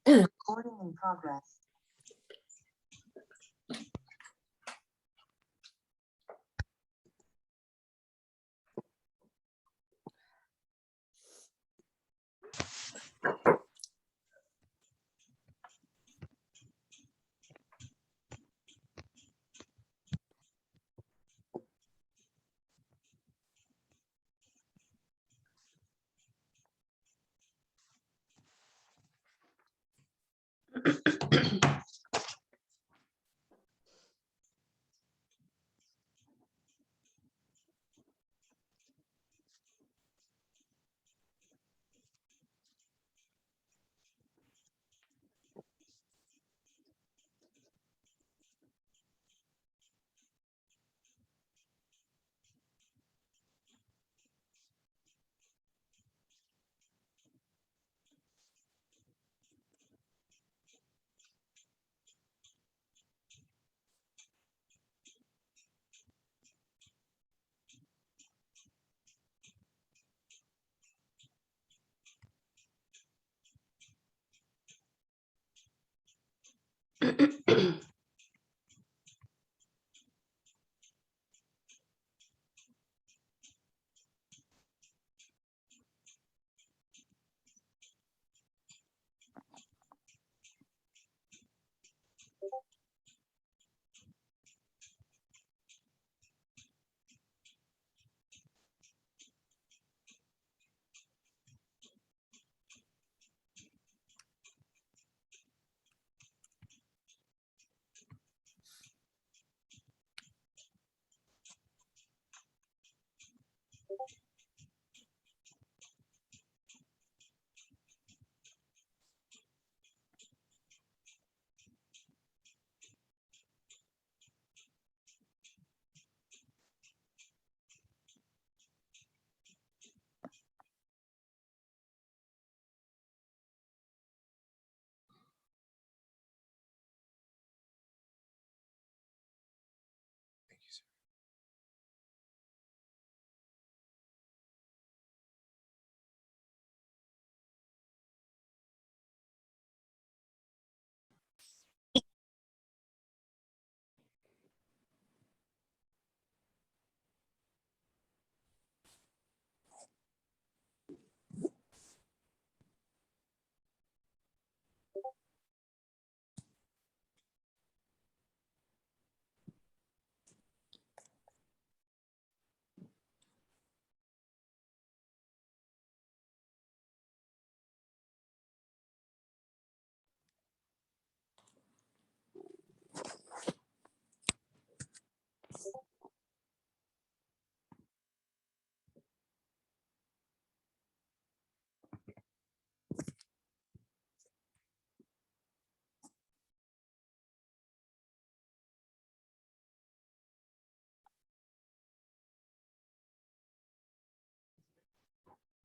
Recording in progress. Thank you, sir.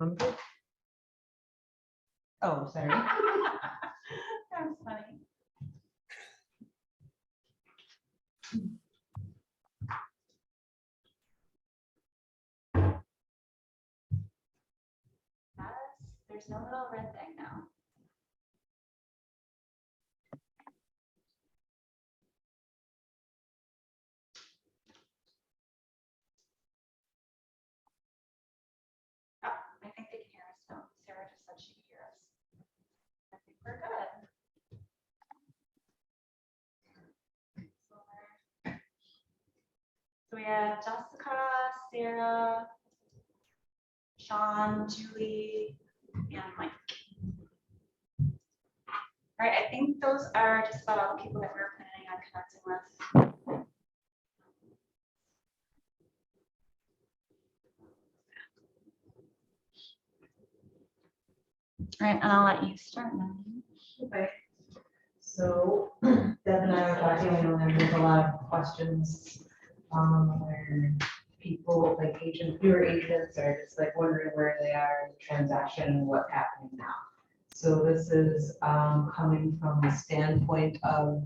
I'm good. Oh, sorry. That was funny. There's no little red thing now. Oh, I think they can hear us now. Sarah just said she could hear us. I think we're good. So we have Jessica, Sarah, Sean, Julie, and Mike. All right, I think those are just about all the people that we're planning on connecting with. All right, and I'll let you start now. Okay. So Deb and I were talking, and there's a lot of questions where people like agents, newer agents are just like wondering where they are in the transaction and what's happening now. So this is coming from the standpoint of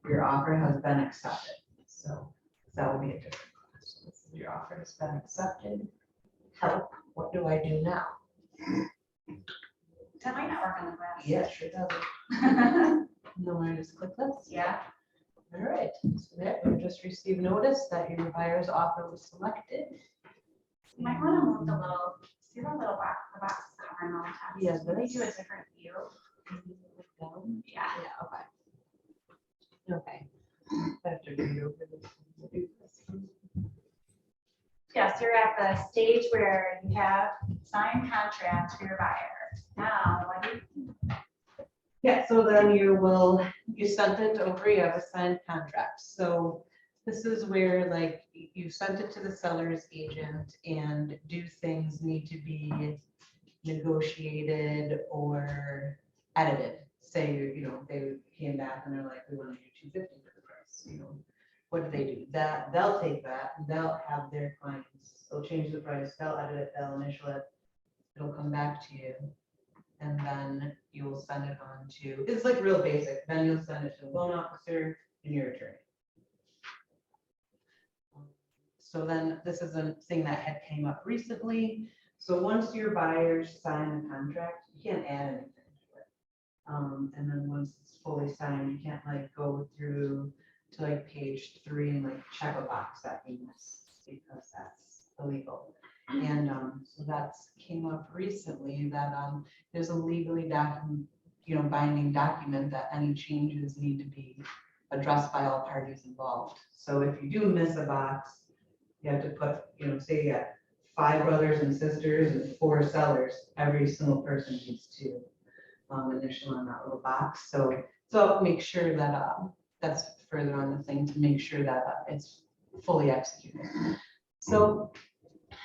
your offer has been accepted. So that will be a different question. This is your offer has been accepted. Help, what do I do now? That might not work on the glass. Yeah, sure does. No, I just click this. Yeah. All right, so there, you just received notice that your buyer's offer was selected. You might want to move the little, see the little box, the box is covering all the text. Yes, Maybe this. do a different view. Down. Yeah. Yeah, okay. Okay. I have to read over this. Yeah, so you're at the stage where you have signed contract for your buyer. Now, what do you? Yeah, so then you sent it over, you have a signed contract. So this is where like you sent it to the seller's agent and do things need to be negotiated or edited? Say, they came back and they're like, we want to do 250 for the price, what do they do? They'll take that, they'll have their clients, they'll change the price, they'll edit it, they'll initial it, it'll come back to you. And then you will send it on to, it's like real basic, then you'll send it to the loan officer and your attorney. So then this is a thing that had came up recently. So once your buyers sign the contract, you can't add anything to it. And then once it's fully signed, you can't like go through to like page 3 and like check a box that you missed because that's illegal. And so that's came up recently that there's a legally binding document that any changes need to be addressed by all parties involved. So if you do miss a box, you have to put, say you got 5 brothers and sisters and 4 sellers, every single person needs to initial on that little box. So make sure that that's further on the thing to make sure that it's fully executed. So,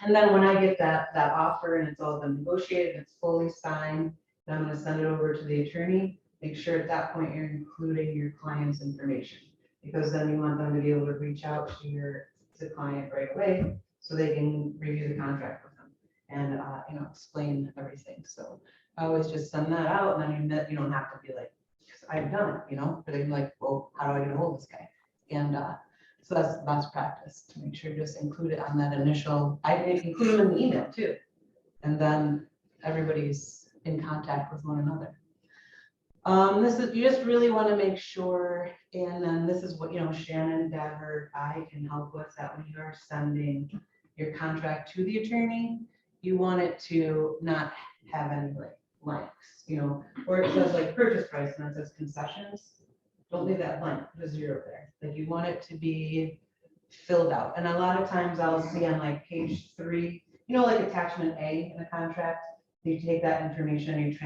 and then when I get that offer and it's all been negotiated, it's fully signed, then I'm going to send it over to the attorney. Make sure at that point you're including your client's information, because then you want them to be able to reach out to the client right away so they can review the contract with them and explain everything. So I always just send that out, and then you don't have to be like, because I've done it, but I'm like, well, how do I get a hold of this guy? And so that's the best practice, to make sure you just include it on that initial. I include them in the email too, and then everybody's in contact with one another. You just really want to make sure, and then this is what, Shannon, Dever, I can help with, that when you are sending your contract to the attorney, you want it to not have any like blanks, where it says like purchase price and it says concessions, don't leave that blank, put a 0 there. Like you want it to be filled out. And a lot of times I'll see on like page 3, like attachment A in a contract, you take that information, you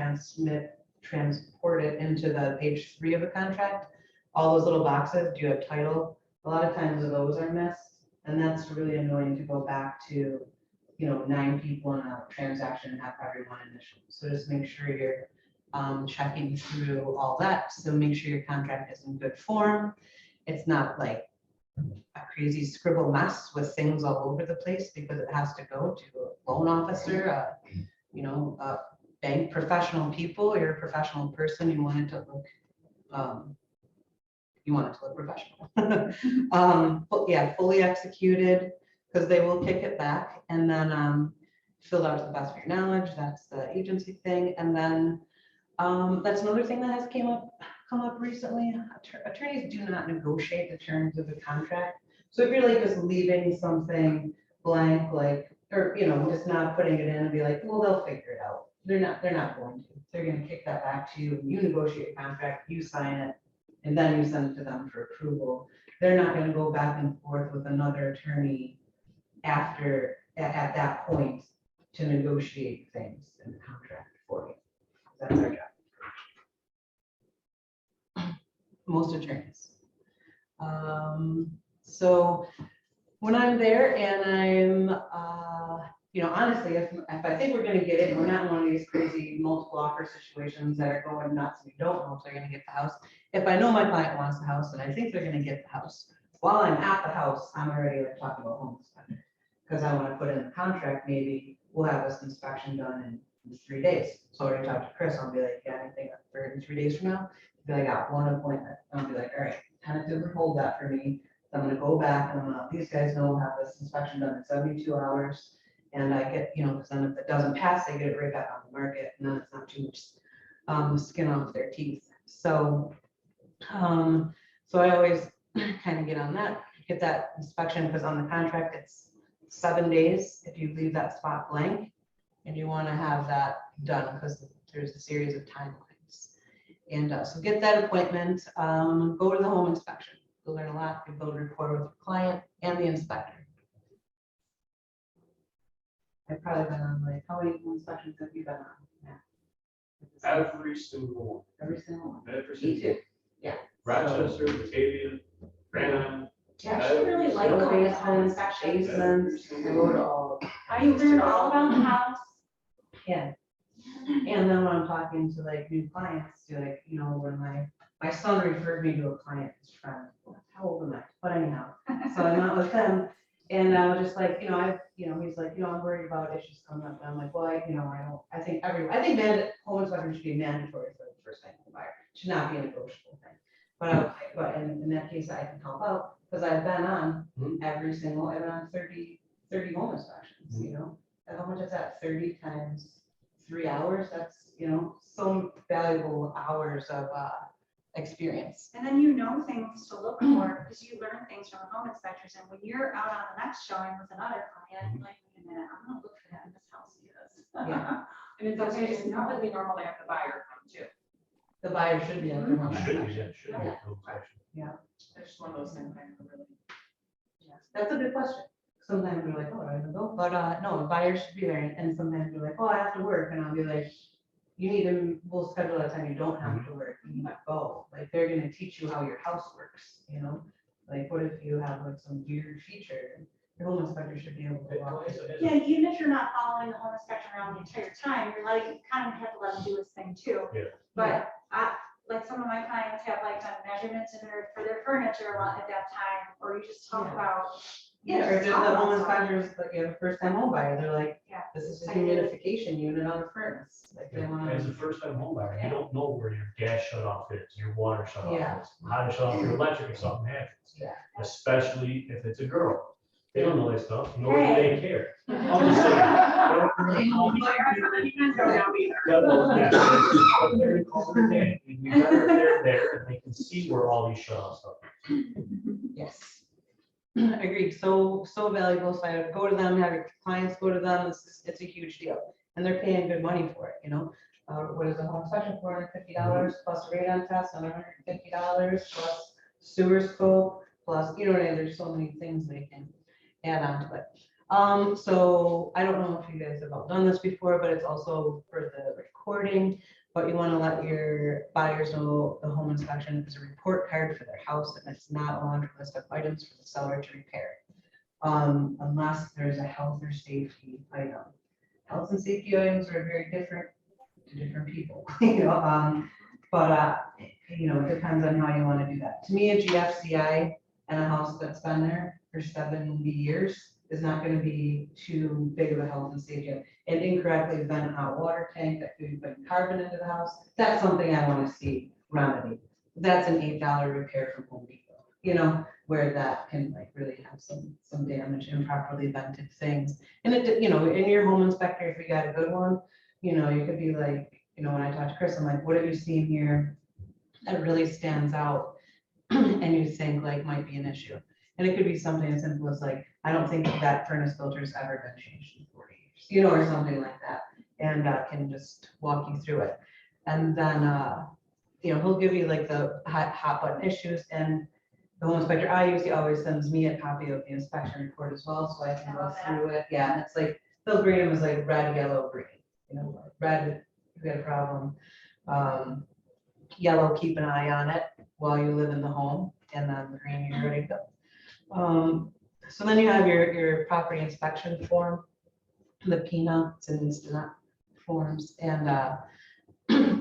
transport it into the page 3 of the contract. All those little boxes, do you have title? A lot of times those are missed, and that's really annoying to go back to, 9 people in a transaction and have everyone initial. So just make sure you're checking through all that. So make sure your contract is in good form. It's not like a crazy scribble mess with things all over the place, because it has to go to a loan officer, bank professional people. You're a professional person. You want it to look professional. But yeah, fully executed, because they will kick it back, and then filled out to the best of your knowledge. That's the agency thing. And then that's another thing that has come up recently. Attorneys do not negotiate the terms of the contract. So if you're like just leaving something blank, like, or just not putting it in and be like, well, they'll figure it out. They're not going to. They're going to kick that back to you. You negotiate a contract, you sign it, and then you send it to them for approval. They're not going to go back and forth with another attorney at that point to negotiate things in the contract for you. That's our job. Most attorneys. So when I'm there and I'm, honestly, if I think we're going to get it, we're not in one of these crazy multiple offer situations that are going nuts and you don't know if they're going to get the house. If I know my client wants the house and I think they're going to get the house, while I'm at the house, I'm already like talking about home inspection, because I want to put in the contract, maybe we'll have this inspection done in 3 days. So I already talked to Chris, I'll be like, yeah, anything for 3 days from now? Be like, I got one appointment. I'll be like, all right, kind of didn't hold that for me. So I'm going to go back and I'm going to let these guys know we'll have this inspection done in 72 hours. And I get, because then if it doesn't pass, they get it right back on the market, and then it's not too much skin off their teeth. So, so I always kind of get on that, get that inspection, because on the contract, it's 7 days if you leave that spot blank. And you want to have that done because there's a series of timelines. And so get that appointment, go to the home inspection. You'll learn a lot. You build rapport with the client and the inspector. I've probably been on, like, how many home inspections have you been on? Yeah. Every single one. Every single one. Every Me single too. one. Yeah. Rochester, Batavia, Grant. I actually really like going to home inspections. Basements, I go to all. I learn all around the house. Yeah. And then when I'm talking to like new clients, to like, you know, when my son referred me to a client, his friend, how old am I? But anyhow, so I went with him and I was just like, you know, he's like, you know, I'm worried about issues coming up. And I'm like, well, I think home inspection should be mandatory for the first time home buyer. Should not be a negotiable thing. But I was like, but in that case, I can help out because I've been on I've been on 30 home inspections, you know, and how much is that? 30 times 3 hours, that's, you know, so valuable hours of experience. And then you know things to look for because you learn things from the home inspectors. And when you're out on the next showing with another client, you're like, wait a minute, I'm gonna look for that in this house because. Yeah. And it's completely normal to have the buyer come too. The buyer should be at the home Should be, inspection. yeah, should be. No question. It's just one of those things I never really. Yes, that's a good question. Sometimes we're like, oh, I don't know, but no, a buyer should be there, and sometimes we're like, oh, I have to work, and I'll be like, you need to, we'll schedule a time you don't have to work, you need to go, like, they're gonna teach you how your house works, you know? Like, what if you have like some weird feature, your home inspector should be able to walk you through it. Yeah, even if you're not following the home inspection around the entire time, you're like, kind of have to let him do his thing too. Yeah. But like some of my clients have like done measurements for their furniture a lot at that time, or you just talk Yeah. about. Yeah, or just the home inspectors, like, you have a first time home buyer, they're like, Yeah. this is a humidification unit on the furnace, like, they wanna. As a first time home buyer, you don't know where your gas shut off is, your water shut Yeah. off is, how to shut off your electric if something happens. Yeah. Especially if it's a girl. They don't know that stuff, nor do they care. I'm just saying. Yeah, but they're in call it a day. It'd be better if they're there and they can see where all these shut off stuff is. Yes. Agreed. So valuable. So I would go to them, have your clients go to them. It's a huge deal. And they're paying good money for it, you know. What is a home inspection? $450 plus a radon test, $150 plus sewer scope, plus, you know what I mean? There's so many things they can add on to it. So I don't know if you guys have all done this before, but it's also for the recording. But you want to let your buyers know the home inspection is a report card for their house, and it's not a laundry list of items for the seller to repair. Unless there's a health or safety item. Health and safety items are very different to different people, you know, but you know, it depends on how you want to do that. To me, a GFCI and a house that's been there for 70 years is not going to be too big of a health and safety. And incorrectly vent out water tank that could put carbon into the house. That's something I want to see remedied. That's an $8 repair from Home Depot, you know, where that can like really have some damage, improperly vented things. And it, you know, in your home inspector, if you got a good one, you know, you could be like, you know, when I talk to Chris, I'm like, what have you seen here that really stands out and you think like might be an issue? And it could be something as simple as like, I don't think that furnace filter's ever been changed in 40 years, you know, or something like that. And can just walk you through it. And then, you know, he'll give you like the hot button issues, and the home inspector I usually always sends me a copy of the inspection report as well, so I can go through it. Yeah, and it's like, they'll grade them as like red, yellow, green, you know, like red, you got a problem. Yellow, keep an eye on it while you live in the home, and then green, you're ready to go. So then you have your property inspection form, the PINA, it's an instant forms, and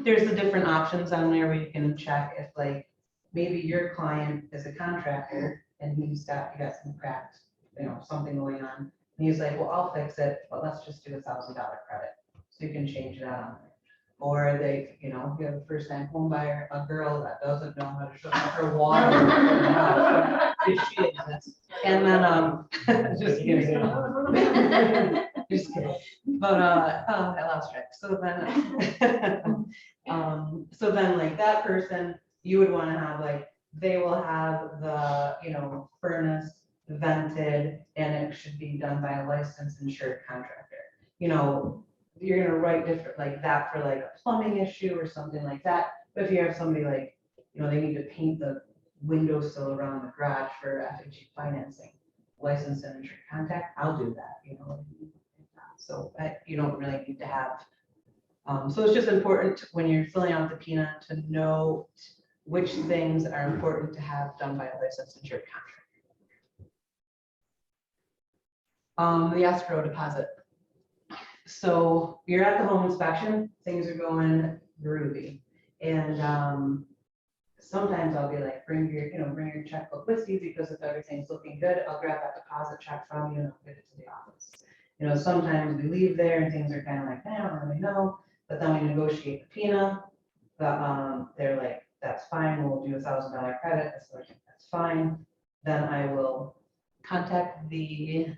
there's the different options on there where you can check if like maybe your client is a contractor and you got some cracked, you know, something going on, and he's like, well, I'll fix it, but let's just do $1,000 credit, so you can change that on there. Or they, you know, you have a first time home buyer, a girl that doesn't know how to shut off her water. If she exists. And then, just kidding. Just kidding. But, I lost track. So then like that person, you would want to have like, they will have the, furnace vented and it should be done by a licensed insured contractor. You're gonna write different like that for like a plumbing issue or something like that. But if you have somebody like, they need to paint the windowsill around the garage for FHE financing, licensed and insured contact, I'll do that, So you don't really need to have. So it's just important when you're filling out the PINA to know which things are important to have done by a licensed insured contractor. The escrow deposit. So you're at the home inspection, things are going groovy. And sometimes I'll be like, bring your checkbook with you because if everything's looking good, I'll grab that deposit check from you and I'll get it to the office. Sometimes we leave there and things are kind of like, I don't really know, but then we negotiate the PINA. They're like, that's fine, we'll do $1,000 credit, that's fine. Then I will contact the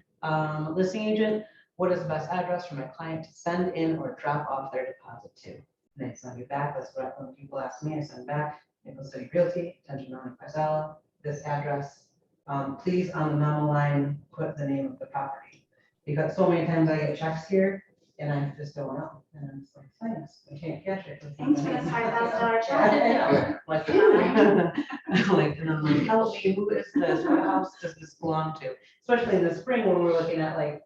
listing agent. What is the best address for my client to send in or drop off their deposit to? And they send me back. That's what when people ask me, I send back. Nichols City Realty, attention on Faisala, this address. Please on the memo line, put the name of the property. Because so many times I get checks here and I just don't know. And I'm just like, thanks, I can't catch it. Thanks for this $5,000 check. Yeah. Like, and I'm like, help me, who is this? What house does this belong to? Especially in the spring when we're looking at like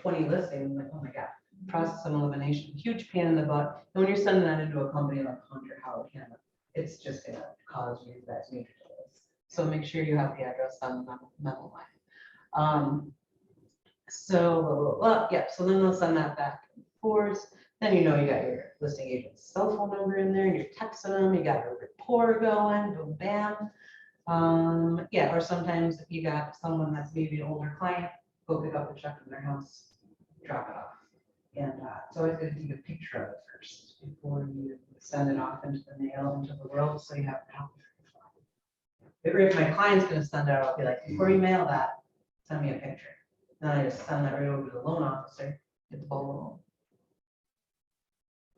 20 listings, like, oh my God, process of elimination, huge pain in the butt. And when you're sending that into a company like Hunter Howard Canada, it's just gonna cause you guys major delays. So make sure you have the address on the memo line. Yeah, so then they'll send that back and forth. Then you got your listing agent's cell phone number in there and you're texting them, you got a rapport going, boom, bam. Yeah, or sometimes if you got someone that's maybe an older client, go pick up a check from their house, drop it off. And it's always good to take a picture of it first before you send it off into the mail, into the world, so you have a copy. If my client's gonna send it out, I'll be like, before you mail that, send me a picture. Then I just send that right over to the loan officer, get the ball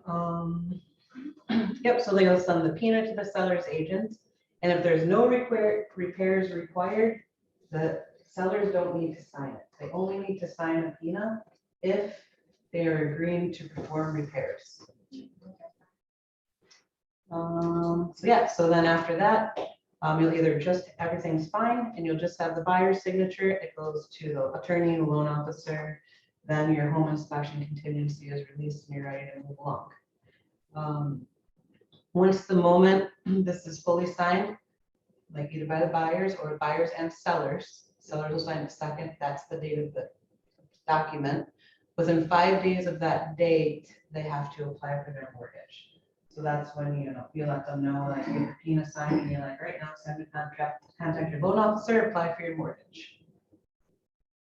rolling. Yep, so they'll send the PINA to the seller's agent. And if there's no repairs required, the sellers don't need to sign it. They only need to sign a PINA if they are agreeing to perform repairs. So then after that, you'll either just, everything's fine and you'll just have the buyer's signature. It goes to the attorney and the loan officer. Then your home inspection contingency is released and you're ready to move along. Once the moment this is fully signed, like either by the buyers or buyers and sellers will sign the second, that's the date of the document. Within 5 days of that date, they have to apply for their mortgage. So that's when, you let them know, like, you get the PINA signed and you're like, right now, send a contract, contact your loan officer, apply for your mortgage.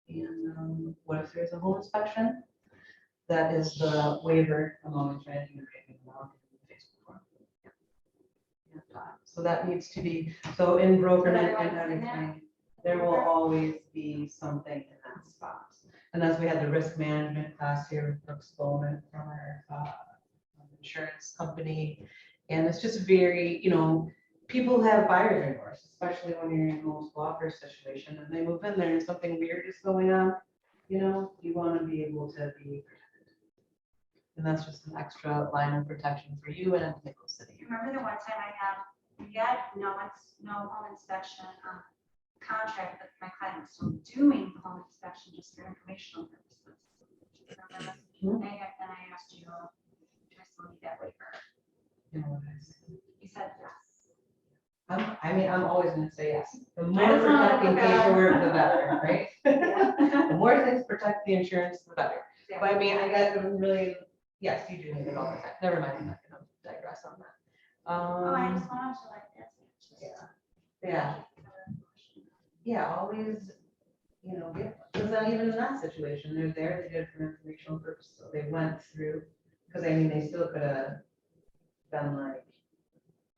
And what if there's a home inspection? That is the waiver. I'm always trying to do so that needs to be, so in BrokerNet and everything, there will always be something in that spot. And as we had the risk management class here with Brooks Bowman from our insurance company, and it's just very, people have buyer's remorse, especially when you're in a most blocker situation and they move in there and something weird is going on, you want to be able to be protected. And that's just an extra line of protection for you and in Nichols City. Remember the one time we had no home inspection contract, but my client was still doing the home inspection just for informational purposes. Remember that? Mhm. And I asked you, do I still need that waiver? No, You said yes. I'm always going to say yes. The more I just wanna protecting look at- paperwork, the better, right? Yeah. The more things protect the insurance, the better. Yeah. But I mean, I got really, yes, you do need it all the time. Never mind, I'm not going to digress on that. Oh, I just wanted to like this. Yeah, always, because then even in that situation, they're there, they did it for informational purposes, so they went through, because I mean, they still could have been like,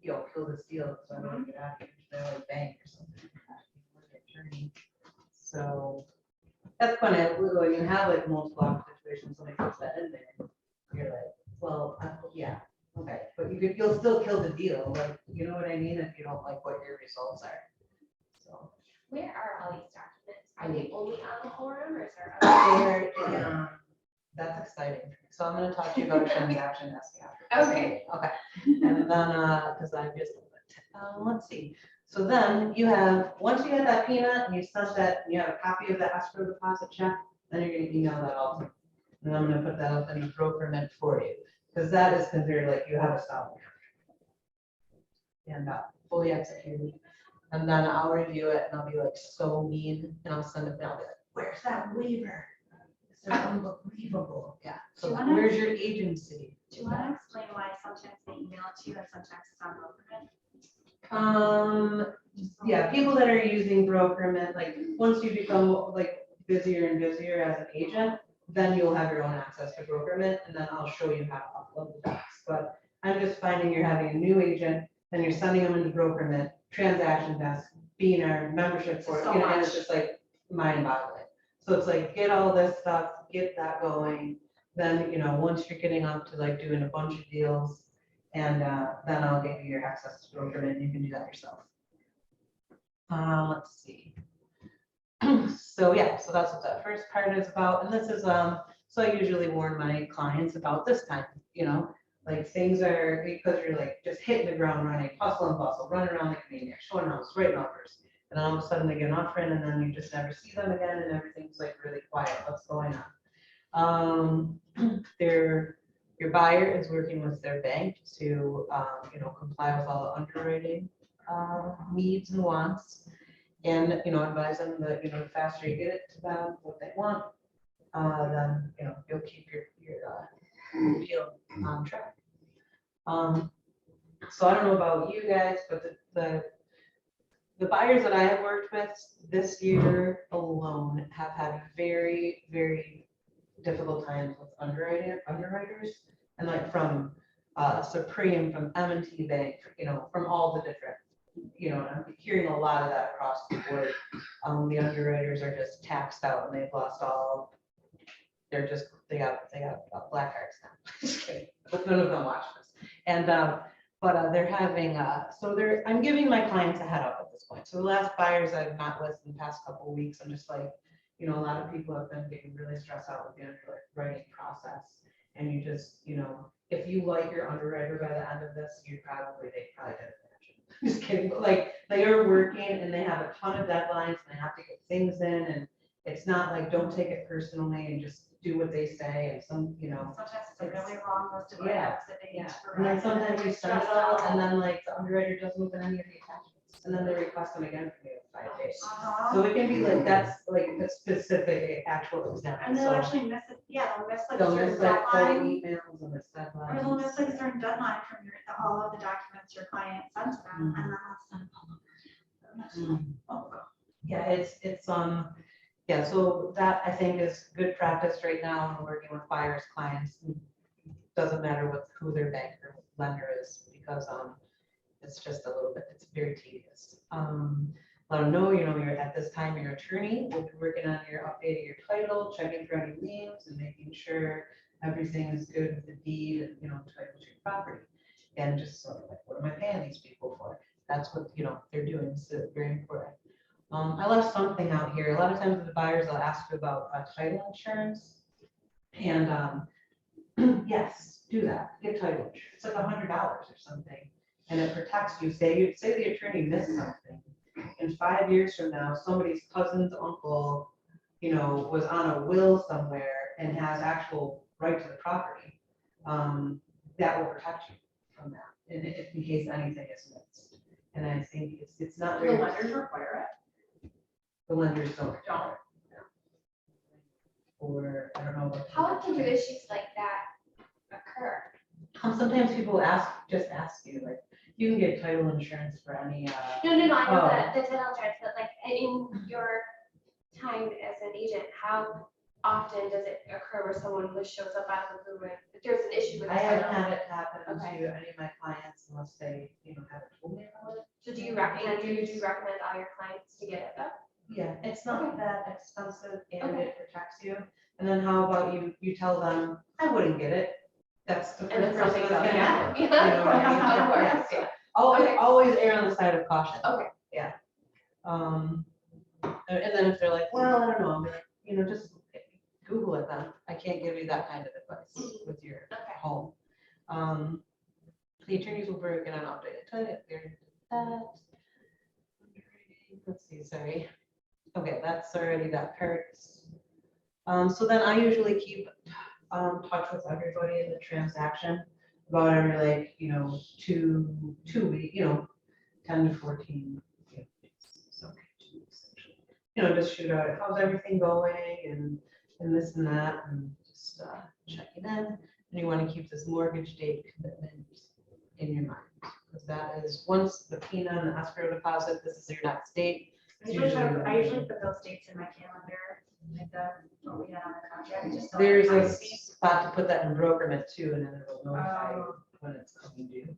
kill this deal, so I want to get out of here, they're like bank or something. So that's funny, we can have like multiple situation, somebody puts that in there, you're like, well, yeah, okay, but you'll still kill the deal, like, you know what I mean, if you don't like what your results are. So. Where are all these documents? Are they only on the forum or is there other? That's exciting. So I'm gonna talk to you about a transaction desk after. Okay. Okay. And then, because I just, let's see. So then you have, once you get that peanut and you sent that, you have a copy of the escrow deposit check, then you're gonna email that all to me. And I'm gonna put that up in a broker for you, because that is considered like you have a stop and fully executed. And then I'll review it and I'll be like so mean and I'll send it down. I'll be like, where's that waiver? It's unbelievable. Yeah. So Do you wanna- where's your agency? Do you want to explain why sometimes they email it to you and sometimes it's on Brokerman? Yeah, people that are using Brokerman, like, once you become like busier and busier as an agent, then you'll have your own access to Brokerman, and then I'll show you how to upload the docs. But I'm just finding you're having a new agent, then you're sending them into Brokerman, transaction desk, being membership for it, So you know, and much. it's just like mind-boggling. So it's like, get all this stuff, get that going, then, you know, once you're getting up to like doing a bunch of deals, and then I'll give you your access to Brokerman, you can do that yourself. Let's see. So yeah, so that's what that first part is about, and this is, so I usually warn my clients about this time, you know, like things are, because you're like just hitting the ground running, hustle and bustle, running around like a maniac, showing house, writing offers, and all of a sudden they get an offer in, and then you just never see them again, and everything's like really quiet, what's going on? Your buyer is working with their bank to, you know, comply with all the underwriting needs and wants. And, you know, advise them that, you know, the faster you get it to them, what they want, then, you know, you'll keep your deal on track. So I don't know about you guys, but the buyers that I have worked with this year alone have had very, very difficult times with underwriters, and like from Supreme, from M&T Bank, you know, from all the different, you know, I'm hearing a lot of that across the board. The underwriters are just taxed out and they've lost all, they got black hearts now. Just kidding. But none of them watch this. And but they're having I'm giving my clients a head up at this point. So the last buyers I've met with in the past couple of weeks, I'm just like, you know, a lot of people have been getting really stressed out with the underwriting process. And you just, you know, if you like your underwriter by the end of this, they probably did it. Just kidding, but like they are working and they have a ton of deadlines and they have to get things in, and it's not like, don't take it personally and just do what they say, and some, you know. Sometimes it's a really long list of Yeah, items that they need Yeah, to and then provide. sometimes you send it Stressed out out. and then like the underwriter doesn't open any of the attachments, and then they request them again from you in 5 days. Uh-huh. So it can be like, that's like a specific actual example. And they'll So actually miss it, yeah, they'll miss like a they'll certain miss like full deadline. emails and miss deadlines. Or they'll miss like a certain deadline from all of the documents your client sent to them, and then they'll send them all over. Mm. Yeah, yeah, so that I think is good practice right now when working with buyers, clients. Doesn't matter who their bank or lender is, because it's just a little bit, it's very tedious. Let them know, you know, you're at this time, your attorney will be working on updating your title, checking for any liens and making sure everything is good with the deed and, you know, title to your property. And just sort of like, what am I paying these people for? That's what, you know, they're doing, so very important. I left something out here. A lot of times the buyers will ask you about title insurance. And yes, do that, get title insurance. It's like $100 or something. And it protects you. Say the attorney missed something. In 5 years from now, somebody's cousin's uncle, you know, was on a will somewhere and has actual right to the property. That will protect you from that, in case anything is missed. And I think it's not The very. lenders require The lenders don't. Don't. Or, I don't know. about- How often do issues like that occur? Sometimes people just ask you, like, you can get title insurance for any, No, I know Oh. the title insurance, but like in your time as an agent, how often does it occur where someone just shows up out of the blue if there's an issue with the I haven't title? had it happen Okay. to any of my clients unless they, you know, haven't told me about it. So do you recommend all your clients to get it though? Yeah, it's not that expensive and Okay. it protects you. And then how about you tell them, I wouldn't get it. That's the And then first something person that's goes gonna down. happen. You know what I mean? Of course, Yeah, so yeah. Always, Okay. always err on the side of caution. Okay. Yeah. And then if they're like, well, I don't know, I'm like, you know, just Google it then. I can't give you that kind of advice with your Okay. home. The attorneys will work in an updated title. Let's see, sorry. Okay, that's already that part. So then I usually keep touch with everybody in the transaction about every like, you know, two week, you know, 10 to 14. Yeah, it's okay, 2 weeks actually. You know, just shoot out, how's everything going and this and that, and just checking in. And you want to keep this mortgage date commitment in your mind, because that is, once the PINA and the escrow deposit, this is your next date. I usually put those dates in my calendar, like what we had on the contract, just so. There's I a see. spot to put that in brokerment too, and then it'll notify you Oh. when it's coming due.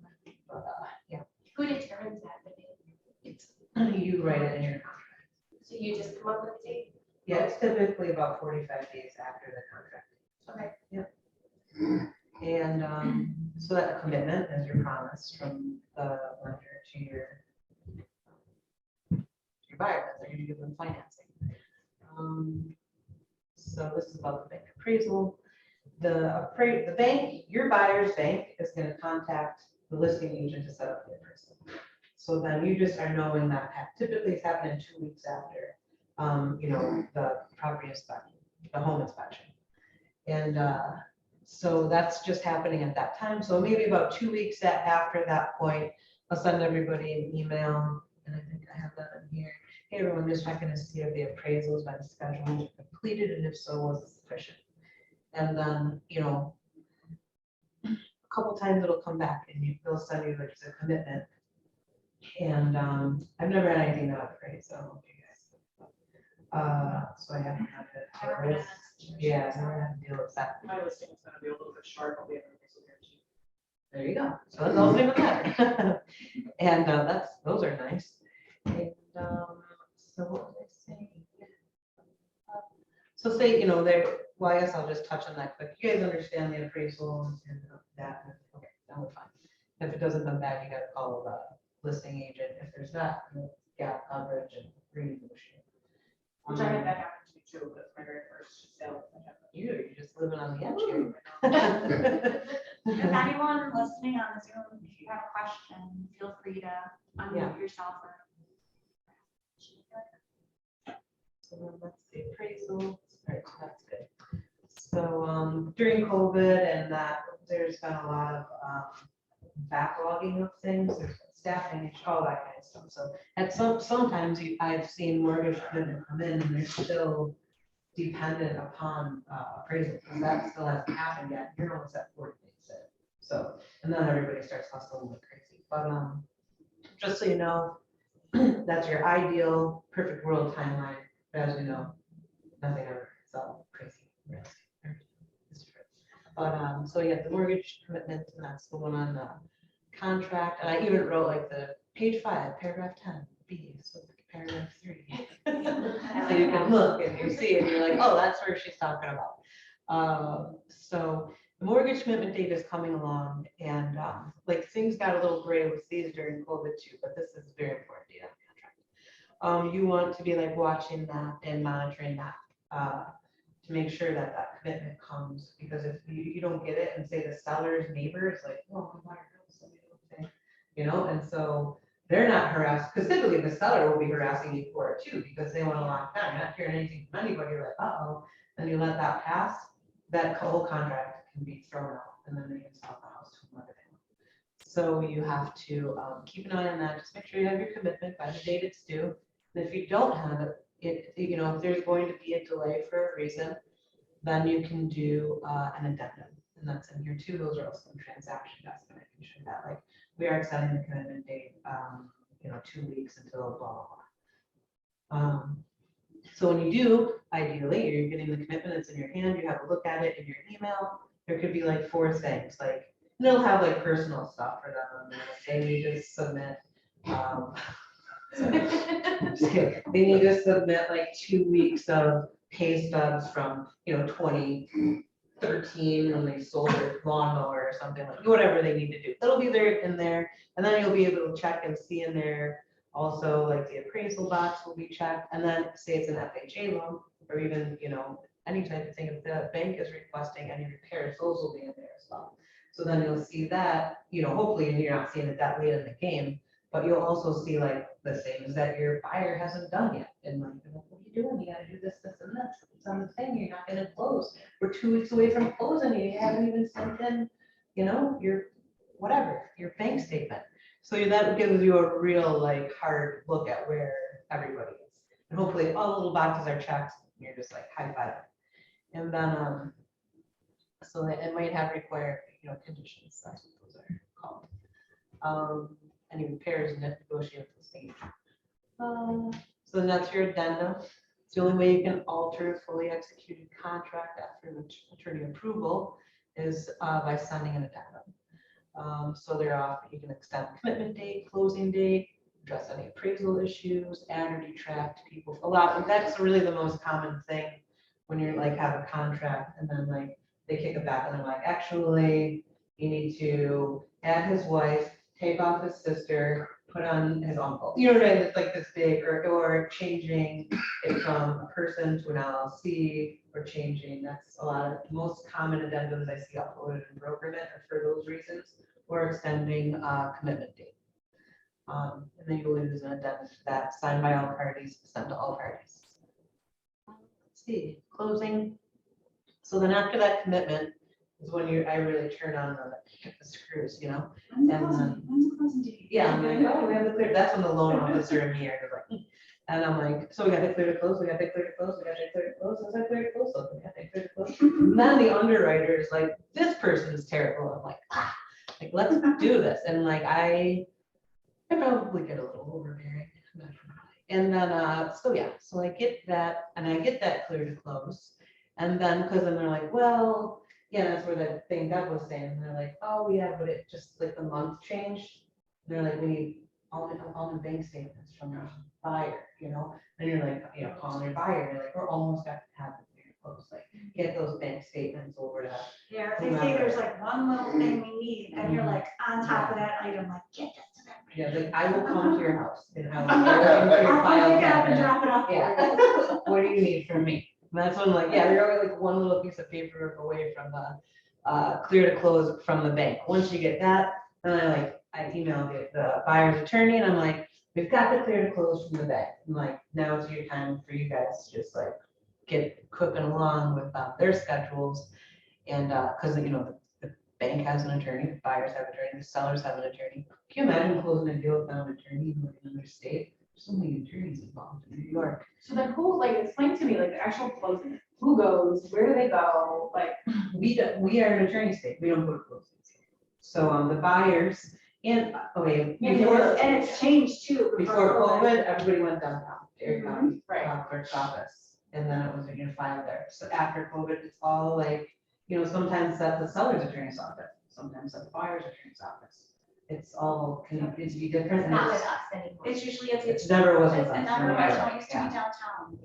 But, yeah, Who determines that, the date? it's, you write it in your contract. So you just come up with a date? Yeah, it's typically about 45 days after the contract. Okay. And so that commitment is your promise from the lender to your buyer, that they're gonna give them financing. So this is about the bank appraisal. The bank, your buyer's bank is gonna contact the listing agent to set up the appraisal. So then you just are knowing that typically it's happening 2 weeks after, you know, the property inspection, the home inspection. And so that's just happening at that time. So maybe about 2 weeks after that point, I'll send everybody an email, and I think I have that in here. Hey, everyone, just checking to see if the appraisal's been scheduled and completed, and if so, was it sufficient? And then, you know, a couple times it'll come back and they'll send you like a commitment. And I've never had anything not appraised, so I don't know if you guys. So I haven't had I don't know. to. Yeah, I never had to deal with that. My listing is gonna be a little bit short, but we have an appraisal guarantee. There you go. So that's all even better. And those are nice. And so what was I saying? So say, you know, well, I guess I'll just touch on that quick. You guys understand the appraisal and that, okay, then we're fine. If it doesn't come back, you gotta call the listing agent. If there's not, you know, gap coverage and renegotiate. Which I had that happen to me too, but my very first sale. You're just living on the edge here. If anyone listening on the Zoom, if you have a question, feel free to Yeah. unmute yourself or. So then that's the appraisal. Right, so that's good. So during COVID and that, there's been a lot of backlogging of things, there's staffing and all that kind of stuff. So at sometimes I've seen mortgage commitment come in and they're still dependent upon appraisal, because that still hasn't happened yet. You're almost at 40 days in. So, and then everybody starts hustling like crazy. But just so you know, that's your ideal perfect world timeline. But as you know, nothing ever is all crazy. But so yeah, the mortgage commitment, and that's the one on the contract. And I even wrote like the page 5, paragraph 10, B, so paragraph 3. So you can look and you see, and you're like, oh, that's where she's talking about. So the mortgage commitment date is coming along, and like things got a little gray with these during COVID too, but this is very important data on the contract. You want to be like watching that and monitoring that to make sure that that commitment comes, because if you don't get it and say the seller's neighbor is like, oh, my water bill, you know, and so they're not harassed, because typically the seller will be harassing you for it too, because they want to lock down. You're not hearing anything from anybody, you're like, uh-oh, then you let that pass, that whole contract can be thrown out, and then they can sell the house to another family. So you have to keep an eye on that, just make sure you have your commitment by the date it's due. And if you don't have it, you know, if there's going to be a delay for a reason, then you can do an addendum, and that's in here too. Those are also transaction docs, making sure that like we are extending the commitment date, you know, 2 weeks until blah, blah, blah. So when you do, ideally, you're getting the commitment, it's in your hand, you have a look at it in your email. There could be like 4 things, like, and it'll have like personal stuff for them. They need to submit, just kidding. They need to submit like 2 weeks of pay stubs from, 2013 when they sold their lawnmower or something like, whatever they need to do. That'll be there in there, and then you'll be able to check and see in there also, like the appraisal box will be checked, and then say it's an FHA loan, or even, any type of thing, if the bank is requesting any repairs, those will be in there as well. So then you'll see that, hopefully you're not seeing it that late in the game, but you'll also see like the things that your buyer hasn't done yet. And like, what are you doing? You gotta do this, this, and this. It's on the thing, you're not gonna close. We're 2 weeks away from closing, and you haven't even sent in, your, whatever, your bank statement. So that gives you a real like hard look at where everybody is. And hopefully all the little boxes are checked, and you're just like high five. And then, so it might have required, conditions, that's what those are called. Any repairs and negotiate with the state. So then that's your addendum. It's the only way you can alter a fully executed contract after an attorney approval is by sending an addendum. So you can extend commitment date, closing date, address any appraisal issues, add or detract people. That's really the most common thing when you're like have a contract and then like they kick it back and they're like, actually, you need to add his wife, take off his sister, put on his uncle. You know what I mean? It's like this big, or changing it from a person to an LLC, or changing, that's a lot of, most common addendums I see uploaded in BrokerNet are for those reasons, or extending commitment date. And then you will use an addendum to that, signed by all parties, sent to all parties. Let's see, closing. So then after that commitment is when I really turn on the screws, When's the And, closing date? Yeah, I'm like, oh, we have the clear, that's when the loan officer and me are like, and I'm like, so we got the clear to close, we got the clear to close, we got the clear to close, was that clear to close? So we got the clear to close. And then the underwriter is like, this person is terrible. I'm like, let's do this. And like, I probably get a little overbearing. And then, so I get that, and I get that clear to close. And then, because then they're like, well, yeah, that's where that thing Doug was saying. And they're like, oh, yeah, but it just like the month changed. And they're like, we need all the bank statements from the buyer, And you're like, calling your buyer, you're like, we're almost got to have it clear to close. Like, get those bank statements over to. Yeah, if they say there's like one little thing we need, and you're like on top of that item, like, get this to them. Yeah, like I will come to your house and I will go I'll into your file pick it up and cabinet. drop it off. Yeah. What do you need from me? And that's when like, yeah, they're always like one little piece of paperwork away from the clear to close from the bank. Once you get that, then I email the buyer's attorney and I'm like, we've got the clear to close from the bank. I'm like, now is your time for you guys to just like get cooking along with their schedules. And because the bank has an attorney, the buyers have an attorney, the sellers have an attorney. Can you imagine closing a deal without an attorney in another state? There's so many attorneys involved in New York. So then who, explain to me, the actual closing, who goes, where do they go, We are an attorney state, we don't go to closings. So the buyers, and, okay, And it's changed too. before COVID, everybody went downtown, Erie County, right. clerk's office, and then it was a unified there. So after COVID, it's all sometimes at the seller's attorney's office, sometimes at the buyer's attorney's office. It's all, can be different. It's and not with it's- us anymore. It's usually, It's never was with us. It's never, it used to be downtown.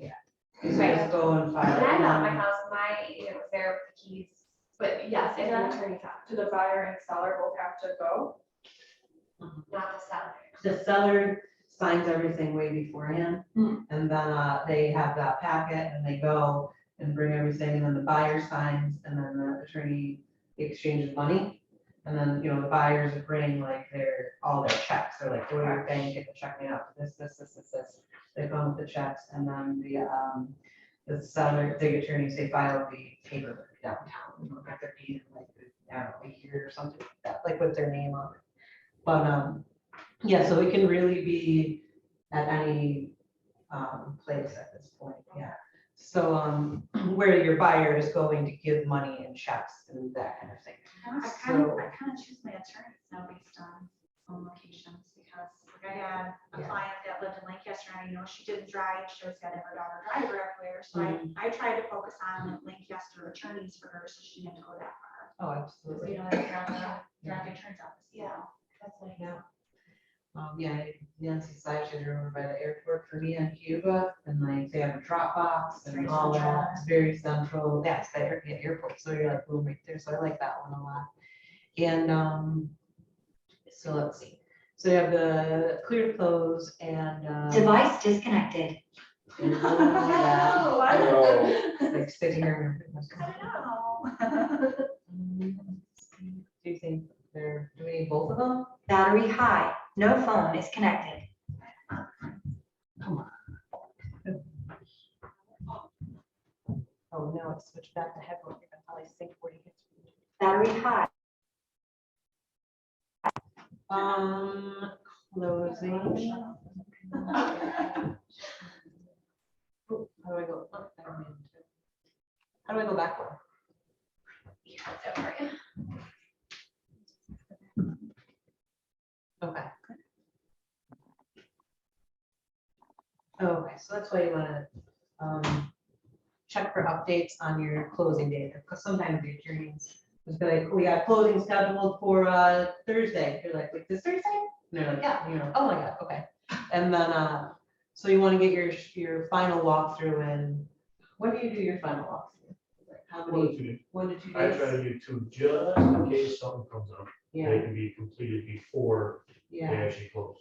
You just go and file. When I bought my it. house, my agent was there with the keys, but yes, it's an attorney's office, Do the buyer and seller both have to go? not the seller. The seller signs everything way beforehand, and then they have that packet and they go and bring everything, and then the buyer signs, and then the attorney exchanges money. And then, the buyers bring all their checks, they're like, go to your bank, get the check made out, this. They come with the checks, and then the seller, the attorneys, they file the paperwork downtown, get their deed in I don't know, a year or something like that, with their name on it. But, yeah, so it can really be at any place at this point, yeah. So where your buyer is going to give money in checks and that kind of thing. I kind of choose my attorneys now based on locations, because I had a Yeah. client that lived in Lancaster, and she didn't drive, she was gonna her daughter driver everywhere, so I tried to focus on Lancaster attorneys for her, so she didn't have to go that far. Oh, So, absolutely. they have the attorney's office, Yeah. That's like, Yeah. Yeah, Nancy Seicher over by the airport for me in Cuba, and like they have a Dropbox and Very all that. central. It's very central. That's the airport, so you're like boom right there. So I like that one a lot. And so let's see. So you have the clear to close and Device disconnected. Oh, I like sitting here. know. Do you think they're, do we need both of them? Battery high. No phone is connected. Oh, no, it's switched back to headphone. You can probably sync 40 hits. Battery high. Closing. Oh, how do I go? Oh, I don't mean to. How do I go backward? Yeah, that's over it. Okay. Okay, so that's why you wanna, check for updates on your closing date, because sometimes the attorneys just be like, we got closing scheduled for, Thursday. You're like, wait, this Thursday? And they're like, yeah, you know, oh my God, okay. And then, so you wanna get your final walkthrough in, when do you do your final walkthrough? Like, how many, 1 to 2 I days? try to do 2 just in case something comes up. They Yeah, can be completed before they yeah. actually close.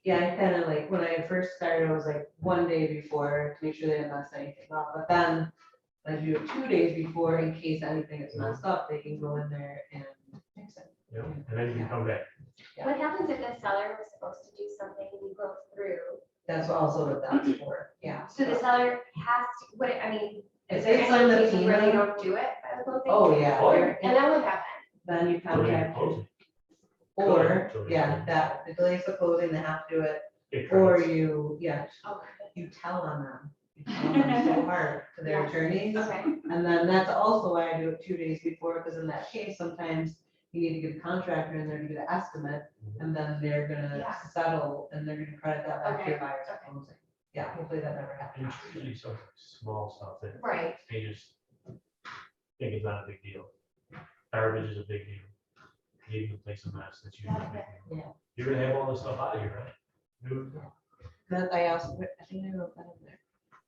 Yeah, I kind of like, when I first started, I was like 1 day before to make sure they didn't mess anything up. But then I do it 2 days before in case anything is messed up, they can go in there and fix it. Yeah, and then you can come back. Yeah. What happens if the seller was supposed to do something and you go through? That's also what that's for, yeah. So the seller has to, what, I mean, If is there they sign the any cases where they payment, don't do it by the closing? oh, yeah. Oh, they're- And then what happens? Then you So they contact, close or, So they yeah, close. that, the delays the closing, they have to do it, it. or It you, yeah, Okay. you tell on them. You tell them so hard to their Yeah. attorneys. Okay. And then that's also why I do it 2 days before, because in that case, sometimes you need to get a contractor in there to get an estimate, and then they're gonna Yeah. settle, and they're gonna credit that back to your Okay, buyer's okay. closing. Yeah, hopefully that never And happens. it's usually some small stuff that Right. they just think it's not a big deal. Garbage is a big deal. Leaving the place a mess, that's usually a big deal. Yeah. You're gonna have all this stuff out of here, right? Dude, Then I also, I think I wrote that in there.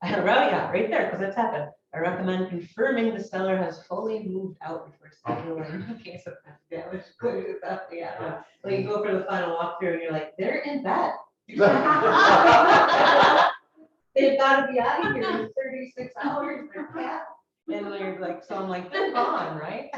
I wrote, yeah, right there, because it's happened. I recommend confirming the seller has fully moved out before scheduling in case of damage. Yeah, like you go for the final walkthrough and you're like, they're in bed. They've got to be out of here in 36 hours. They're cat. And they're like, so I'm like, they're gone, right?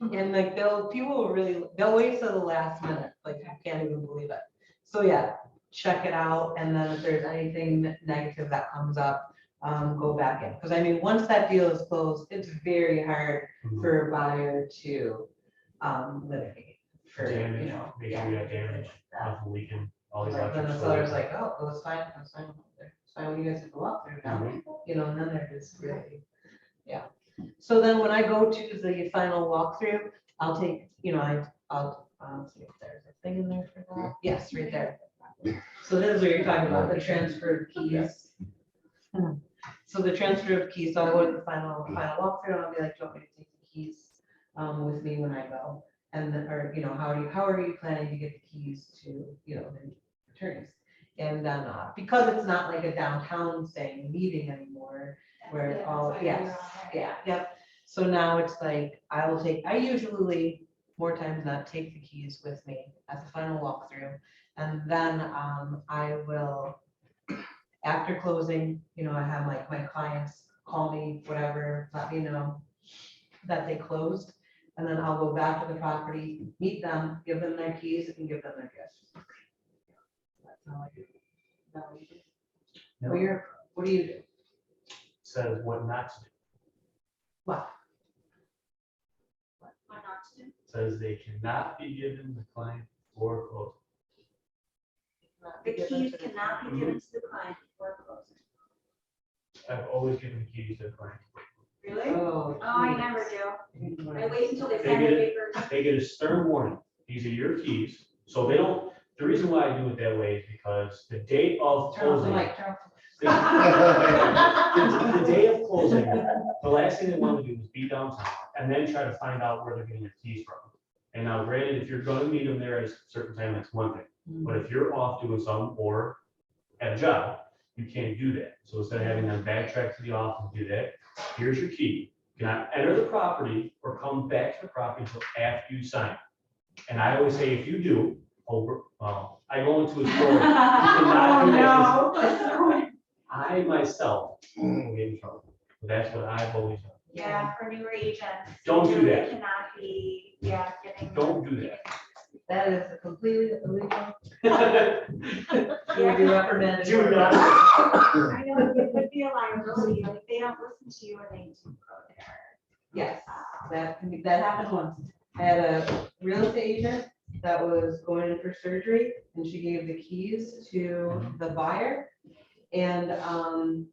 And like people will really, they'll wait till the last minute, like I can't even believe it. So yeah, check it out, and then if there's anything negative that comes up, go back in. Because I mean, once that deal is closed, it's very hard for a buyer to litigate for, you Damage, know. make sure you got damage, nothing leaking, all these Then electric. the seller's like, oh, it was fine, it's fine, it's fine when you guys go up there now, you know, and then they're just really, yeah. So then when I go to the final walkthrough, I'll take, you know, I'll see if there's a thing in there for that. Yes, right there. So this is what you're talking about, the transfer of keys. So the transfer of keys, so I go to the final walkthrough, and I'll be like, do you want me to take the keys with me when I go? And then, or, you know, how are you planning to get the keys to, you know, the attorneys? And then, because it's not like a downtown thing, meeting anymore, where Yeah, all, that's why yes, you're all right. yeah, yep. So now it's like, I usually, more times not, take the keys with me at the final walkthrough. And then I will, after closing, you know, I have like my clients call me, whatever, let me know that they closed. And then I'll go back to the property, meet them, give them their keys and give them their gifts. That's how I do it. Is that what you do? What do you do? Says what not to do. What? What not to do? Says they cannot be given the client or closing. The keys cannot be given to the client before closing. I've always given the keys to the client. Really? Oh. Oh, I never do. I wait until they They sign the get it. papers. They get a stern warning. These are your keys. So they don't, the reason why I do it that way is because the date of Turn off the closing. mic, turn off The day of closing, the last thing they want to do is be downtown and then try to find out where they're getting their keys from. And now granted, if you're gonna meet them there at a certain time, that's one thing. But if you're off doing something or at a job, you can't do that. So instead of having them backtrack to the office and do that, here's your key. You cannot enter the property or come back to the property until after you sign. And I always say, if you do, I go into a store, you cannot do that. I myself will get in trouble. But that's what I've always done. Yeah, for newer agents. Don't do really that. Cannot be, yeah, giving. Don't do that. That is completely illegal. Do You would be reprimanded. for it. not. I know, it would be a liability, like, if they don't listen to you and they do go there. Yes, that happened once. I had a real estate agent that was going in for surgery and she gave the keys to the buyer. And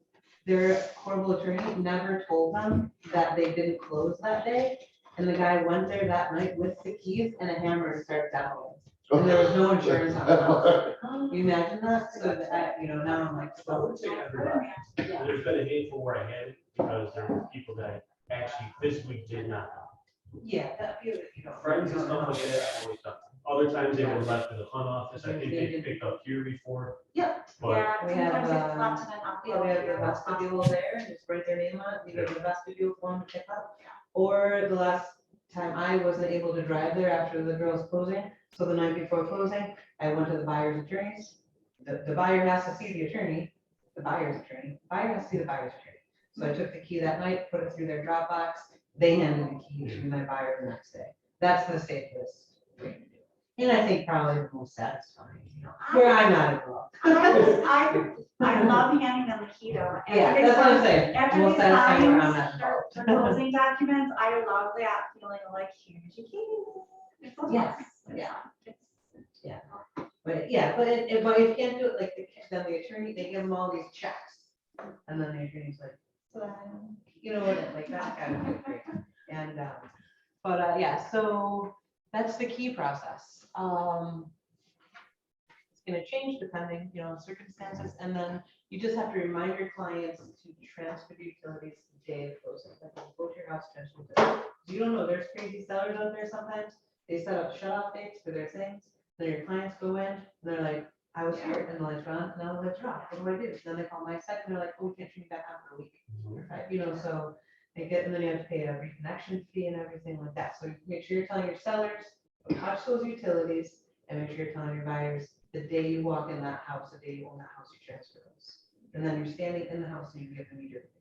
their horrible attorney never told them that they didn't close that day. And the guy went there that night with the keys and a hammer and started demoing. And there was no insurance on the house. Can you imagine that? So that, now I'm like, I so. wouldn't say everybody. There's been a handful where I had it because there were people that actually physically did not know. Yeah, that, Friends and stuff like that, I've always done. Other times they were left in the hunt office. I think they picked up here before. Yep. But Yeah, We have, sometimes it's left in an Yeah, we have the envelope. vestibule there, and just write their name on it, you get the vestibule form to pick up. Or the last time I wasn't able to drive there after the girls closing, so the night before closing, I went to the buyer's attorneys. The buyer has to see the attorney, the buyer's attorney, buyer has to see the buyer's attorney. So I took the key that night, put it through their Dropbox, they handed the key to my buyer the next day. That's the safest way to do it. And I think probably the most satisfying, where I'm not involved. I love handing them the key though. After Yeah, they that's what I'm sign- saying. After Most they satisfying sign where I'm not their involved. their closing documents, I love that feeling of like, here's your key. It's so Yes, fun. yeah. It's- But yeah, but if you can't do it like, then the attorney, they give them all these checks. And then the attorney's like, what, like that kind of thing. And, yeah, so that's the key process. It's gonna change depending, on circumstances. And then you just have to remind your clients to transfer the utilities the day of closing. Like, go to your house, transfer utilities. You don't know, there's crazy sellers out there sometimes. They set up shut off dates for their things. Then your clients go in, and they're like, I was here, and the lights were on, now the lights are off, what do I do? Then they call my site, and they're like, oh, we can't turn you back on for a week. Right, so they get, and then you have to pay a reconnection fee and everything like that. So make sure you're telling your sellers, touch those utilities, and make sure you're telling your buyers, the day you walk in that house, the day you own that house, you transfer those. And then you're standing in the house and you give them your things.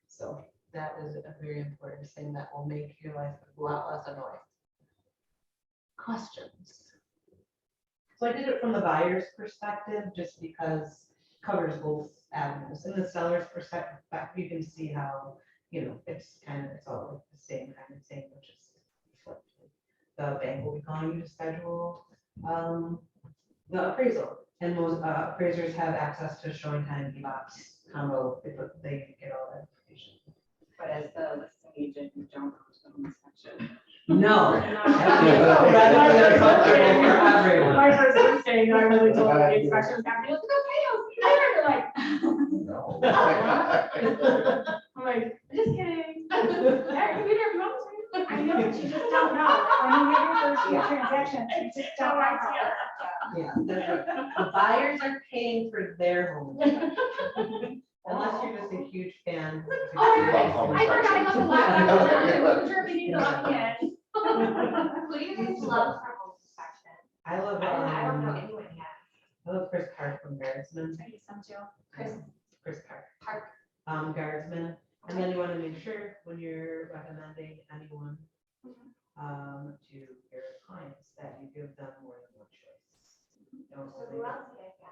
So that is a very important thing that will make your life a lot less annoying. Questions? So I did it from the buyer's perspective, just because it covers both avenues. In the seller's perspective, you can see how, it's all the same kind of thing, which is flipped. The bank will be calling you to schedule the appraisal. And most appraisers have access to showing time, box combo, they get all that information. But as the listing agent, you don't go to the inspection. No. My first listing, I really told the inspection company, let's go pay us. They're like, I'm like, just kidding. Yeah, you can be there if you want to. I know, but you just don't know. When you get your first few transactions, you just don't know. Yeah, that's right. The buyers are paying for their home. Unless you're just a huge fan. Oh, I forgot about the last one. Sure, we need to lock in. Who do you guys love for home inspection? I love, I don't know anyone yet. I love Chris Park from Guardsman. I use them too. Chris Chris Park. Park. Guardsman. And then you want to make sure when you're recommending anyone to your clients that you give them more than one choice. Don't So only- who else did I get?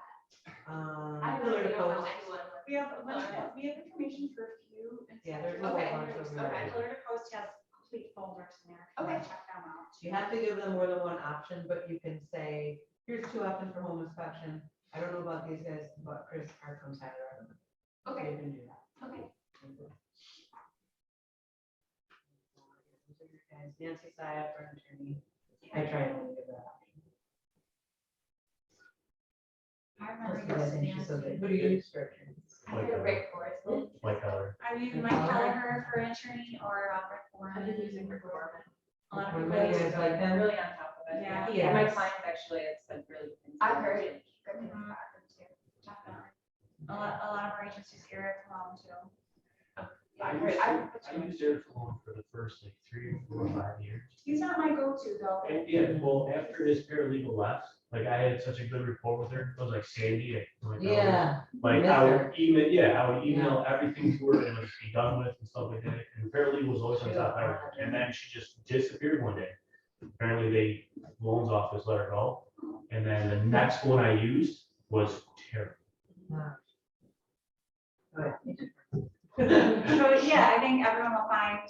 I Pillar really to don't know post. anyone. We have information for a few. Yeah, there's a whole Okay. bunch of them. Okay, Pillar to Post has complete folders in there. Okay. Check them out. You have to give them more than one option, but you can say, here's 2 options for home inspection. I don't know about these guys, but Chris Park comes highly recommended. Okay. You can do that. Okay. Nancy Syed for an attorney. I try and only give that option. I remember I think using she's so good. Nancy. What do you use for attorneys? I heard Rick Forrest. Like, I'm using Mike Kelleher for attorney or Rick Warren. I've been using Rick Warren. A lot of Or people. maybe it's like them. Really on top of it. Yeah. Yeah, my Yes. clients actually, it's been really. I've heard it. Good things Mhm. about them too. Definitely. A lot of our agencies here at home too. I used Eric Malone for the first like 3 or 4 or 5 years. He's not my go-to though. And yeah, well, after his paralegal left, like I had such a good rapport with her. It was like Sandy. Yeah. Like Miss I her. would email, I would email everything to her and it would be done with and stuff like that. And paralegal was always on top of everything. And then she just disappeared one day. Apparently they, loans office let her go. And then the next one I used was terrible. So yeah, I think everyone will find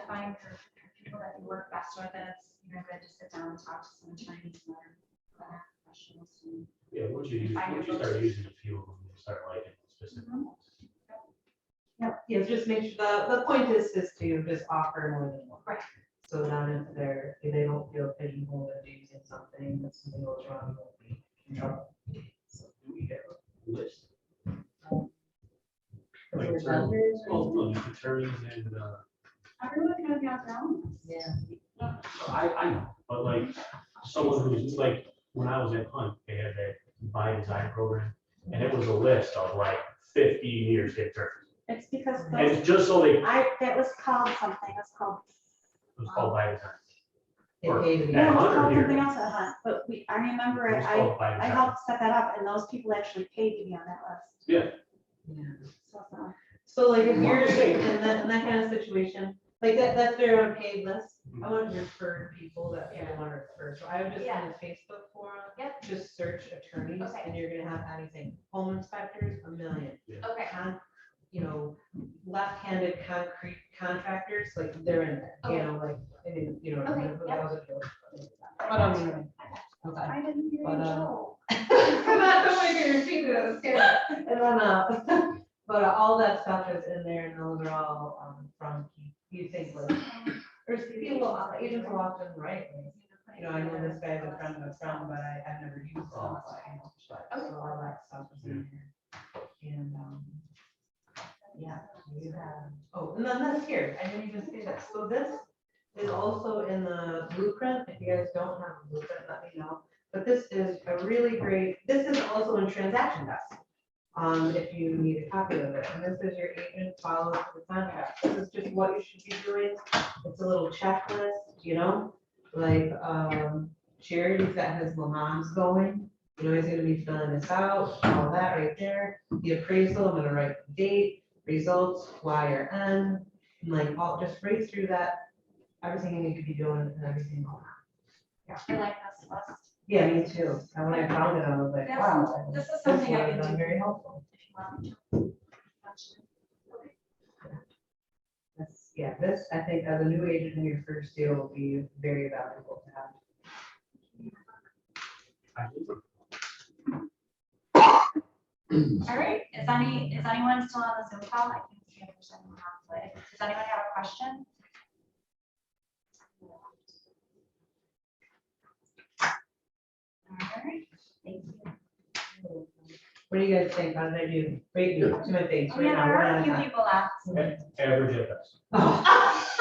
find their people that you work best with, and it's, good to sit down and talk to some attorneys and other professionals. and- Yeah, once you start using a few of them, you start liking them specific ones. Yeah, just make sure, the point is to just offer more than one. Right. So that if they don't feel pigeonholed into using something, that something goes wrong, you won't be in trouble. So do we have a list? Like Like vendors Well, no, just attorneys and, Everyone kind of got their own. Yeah. I know, but like, someone who's like, when I was at Hunt, they had that buy design program, and it was a list of like 50 New York State attorneys. It's because And those, it's just so they, it that was called something, it's called, was called buy design. They pay to be. Yeah, no, it's Hunter called here. something else at Hunt, but I remember It it, was called buy I design. helped set that up, and those people actually paid to be on that list. Yeah, Yeah. So, it's not- So like if you're in that kind of situation, like that's their unpaid list, I want to refer people that people want to refer. So I would just in the Facebook forum, Yep. just search attorneys Okay. and you're gonna have anything, home inspectors, 1 million. Okay. Left-handed concrete contractors, like they're in there, Okay. like, I mean, Okay, that was a joke. I But got you. okay. I didn't hear But, you. I'm not going to repeat it, I'm scared. And then, but all that stuff is in there and those are all, from, you think like, there's people, agents will often write, like, I know this guy's a friend of a friend, but I've never used them, but, so all that stuff is in there. And, yeah, you have, and then this here, I didn't even say this, so this is also in the blueprint, if you guys don't have a blueprint, let me know. But this is a really great, this is also in transaction desk. If you need a copy of it, and this is your agent follows the contract, this is just what you should be doing. It's a little checklist, like, Charity's got his Lamans going, he's gonna be filling this out, all that right there. The appraisal, I'm gonna write the date, results, Y or N, and like, I'll just read through that, everything you need to be doing and everything going on. I like this list. Yeah, me too, and when I found it, I was like, Yes, wow. this is something I would can have been do. very helpful. If you want me to. Yeah, this, I think, as a new agent in your first deal will be very valuable to have. All right, is anyone still on the Zoom call? I can see if there's anyone else. But does anyone have a question? All right, thank you. What do you guys think? How did I do? Rate me to my face Oh, right yeah, now. there one are at a a few time. people left. average at best. Oh.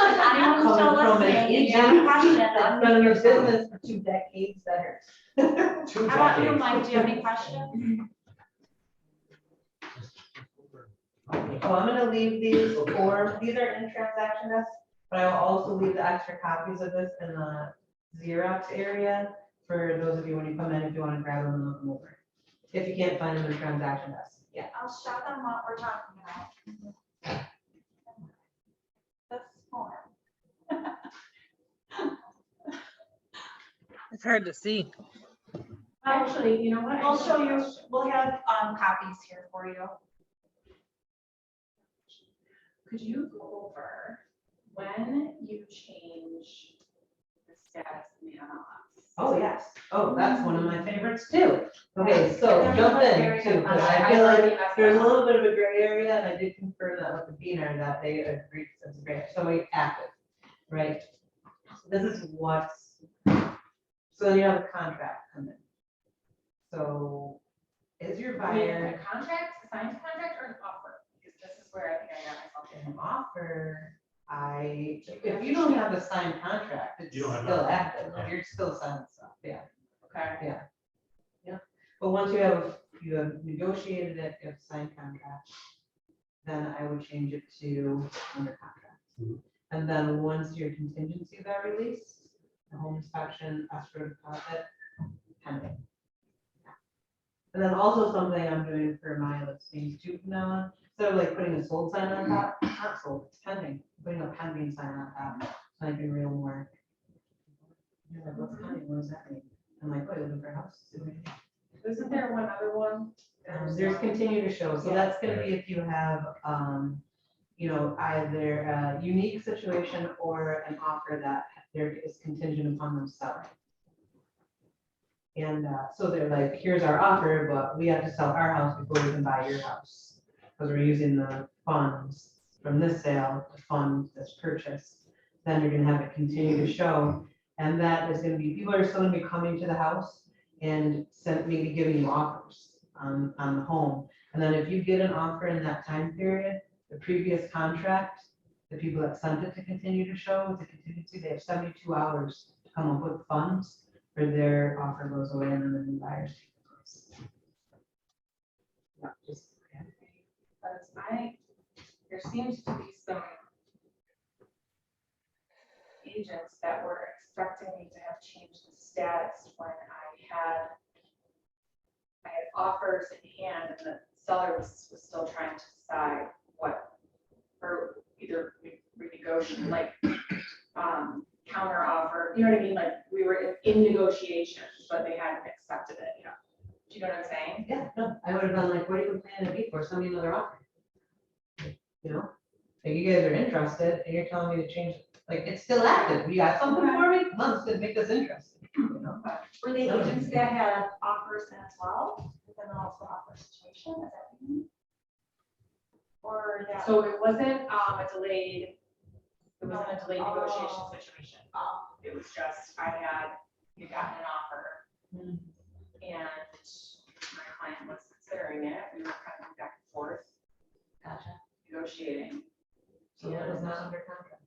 Is anyone still Coming from an listening? If you agent have a question, that's been in your business for 2 decades, that hurts. 2 how about you, decades. Mike? Do you have any questions? So I'm gonna leave these forms, these are in transaction desk, but I will also leave the extra copies of this in the Xerox area for those of you when you come in, if you wanna grab them and look them over. If you can't find them in transaction desk. Yeah, I'll show them what we're talking about. This form. It's hard to see. Actually, you know what? We'll show you, we'll have copies here for you. Could you go over when you change the status in the MLS? Oh, yes. Oh, that's one of my favorites too. Okay, so jump in too, because I feel like there's a little bit of a gray area, and I did confirm that with the BNR that they agreed it's great. So we active, right? This is what's, so then you have a contract come in. So is your I mean, buyer a contract, a signed contract or an offer? Because this is where I think I got myself in. an offer? if you don't have a signed contract, it's You don't have still nothing. active, you're still signing stuff, yeah. Okay. But once you have negotiated it, you have signed contract, then I would change it to under contract. Mhm. And then once your contingencies are released, the home inspection, escrow deposit, pending. And then also something I'm doing for my listings too from now on, instead of like putting a sold sign on top, not sold, it's pending, putting a pending sign on top, so I can real more. You're like, what's pending, what does that mean? I'm like, oh, you're looking for a house. Isn't there one other one? There's continue to show, so that's gonna be if you have, you know, either a unique situation or an offer that there is contingent upon them selling. And, so they're like, here's our offer, but we have to sell our house before we can buy your house. Because we're using the funds from this sale to fund this purchase, then you're gonna have it continue to show. And that is gonna be, people are still gonna be coming to the house and maybe giving you offers on the home. And then if you get an offer in that time period, the previous contract, the people that sent it to continue to show with the contingency, they have 72 hours to come up with funds or their offer goes away and then the new buyers take the place. Yeah, just, yeah. Because there seems to be some agents that were expecting me to have changed the status when I had offers in hand and the seller was still trying to decide what, or either renegotiate, like, counter offer, you know what I mean? Like, we were in negotiations, but they hadn't accepted it yet. Do you know what I'm saying? Yeah, no, I would have been like, what are you planning to be for? Send me another offer. You know, like you guys are interested and you're telling me to change, it. Like, it's still active. You got something for me? Come on, let's make this interesting, you know? Were they agents that had offers in as well, and then also offer situation, is that what you mean? Or that? So it wasn't a delayed, it wasn't a delayed negotiation situation. It was just, you gotten an offer. Mhm. And my client was considering it. We were kind of back and forth Gotcha. negotiating. So that was not under contract.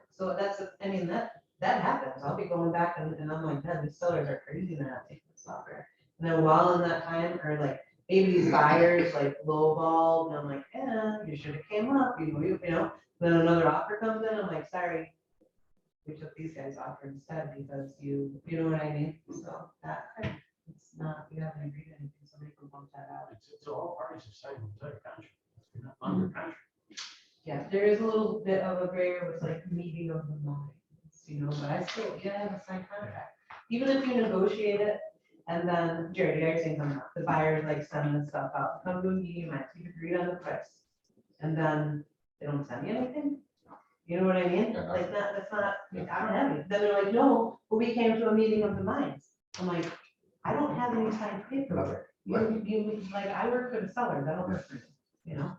So that's, I mean, that happens. I'll be going back and I'm like, man, these sellers are crazy, they're not taking this offer. And then while in that time, or like, maybe these buyers like lowball, and I'm like, yeah, you should have came up, you know, then another offer comes in, I'm like, sorry. We took these guys' offer instead because you know what I mean? So that, it's not, you haven't agreed to anything, somebody can bump that out. It's all parties have signed the entire contract. You're not under contract. Yeah, there is a little bit of a barrier with like meeting of the minds, you know, but I still, you gotta have a signed contract. Even if you negotiate it, and then, Jared, you guys saying something, the buyers like sending the stuff out, come to a meeting, you agreed on the price. And then they don't send you anything, you know what I mean? Yeah. Like, that's not, I don't have any, then they're like, no, but we came to a meeting of the minds. I'm like, I don't have any signed paperwork. You, like, I work for the sellers, I don't work for you, you know?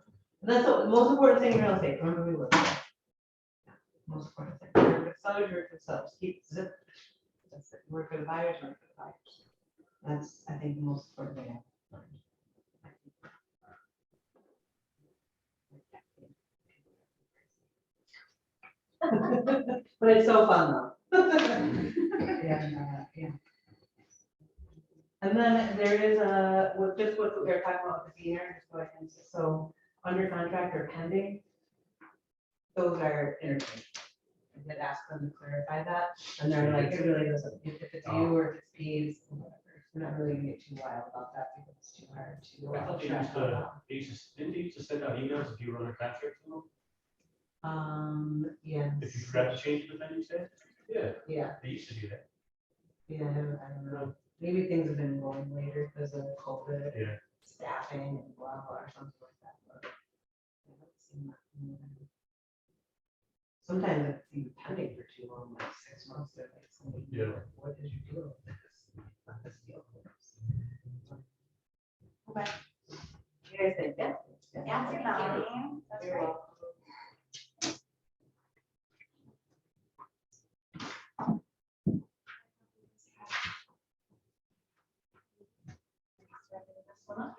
And that's the most important thing in real estate, remember we work. Yeah, most important thing, you work for the sellers, you work for the sellers, keep zip. That's it, you work for the buyers, you work for the buyers. That's, I think, the most important thing I've learned. But it's so fun though. Yeah, yeah. And then there is just what we were talking about with the year, just so I can, so under contract or pending, those are interchangeable. I did ask them to clarify that, and they're like, it really doesn't, if it's you or if it's P's, whatever. We're not really gonna get too wild about that because it's too hard to. I thought didn't they used to send out emails if you were under contract to them? Yeah. If you forgot to change the pending status? Yeah, Yeah, they used to do that. yeah, I don't know. Maybe things have been going later because of COVID. Yeah. Staffing and blah, blah, or something like that, but. I haven't seen that in a while. Sometimes it's even pending for too long, like 6 months, they're like, somebody, Yeah. what did you do with this? Let this deal with this. Okay. You guys think that? Yeah, Thank Melanie, you. that's You're great. welcome. This one up.